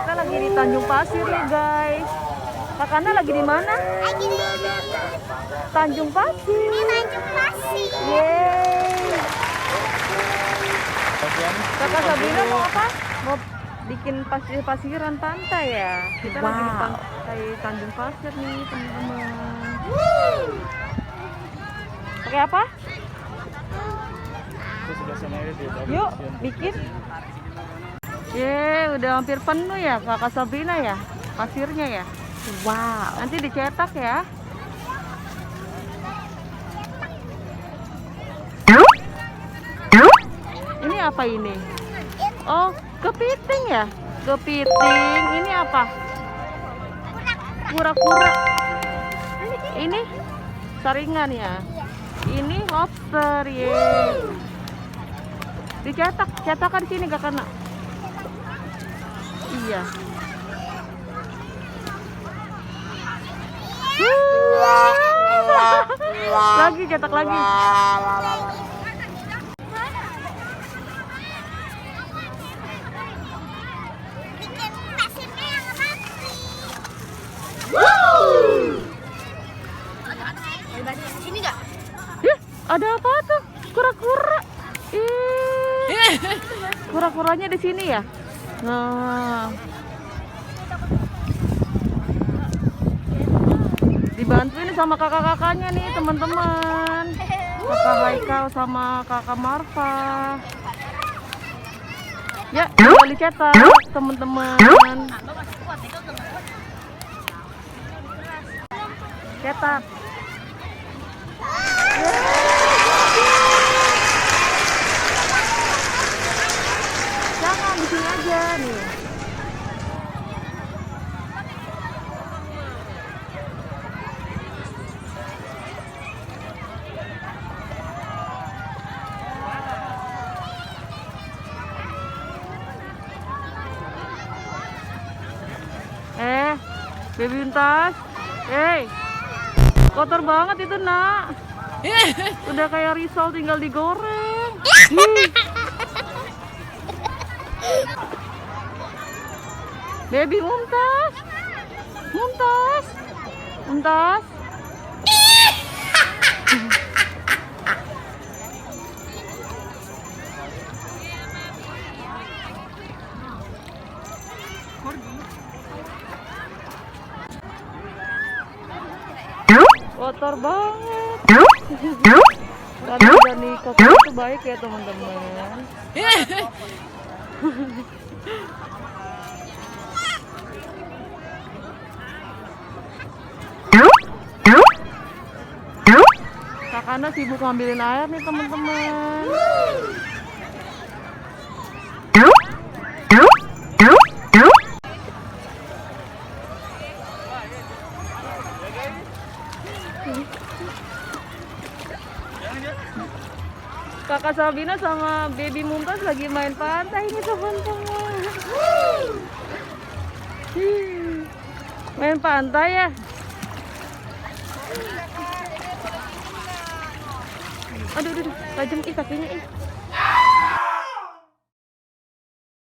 Kita lagi di Tanjung Pasir nih guys. Kakaknya lagi di mana? Lagi di Tanjung Pasir. Tanjung Pasir. Yeay. Kakak Sabrina mau apa? Mau bikin pasir-pasiran pantai ya? Kita lagi di pantai Tanjung Pasir nih teman-teman. Pakai apa? Yuk bikin. Udah hampir penuh ya Kakak Sabrina ya pasirnya ya. Wow. Nanti dicetak ya. Ini apa ini? Oh, kepiting ya? Kepiting. Ini apa? Kura-kura. Ini saringan ya. Ini lobster ya. Dicetak, cetakan sini kakak nak. Iya. Lagi cetak lagi. Bikin pasirnya yang rapi. Sini nggak? Ada apa tuh? Kura-kura. Kura-kuranya di sini ya. Nah, dibantuin sama kakak-kakaknya nih teman-teman. Kakak Haikal sama kakak Marfa. Ya, tinggal dicetak teman-teman. Cetak. Jangan di sini aja nih. Baby Untas. Kotor banget itu nak. Udah kayak risol tinggal digoreng. Baby Mumtaz. Mumtaz. Mumtaz. Kotor banget. Karena Dani kakak itu baik ya teman-teman. Kakaknya sibuk ngambilin air nih teman-teman. Kakak Sabina sama Baby Mumtaz lagi main pantai nih teman-teman. Main pantai ya. Aduh, tajam kakinya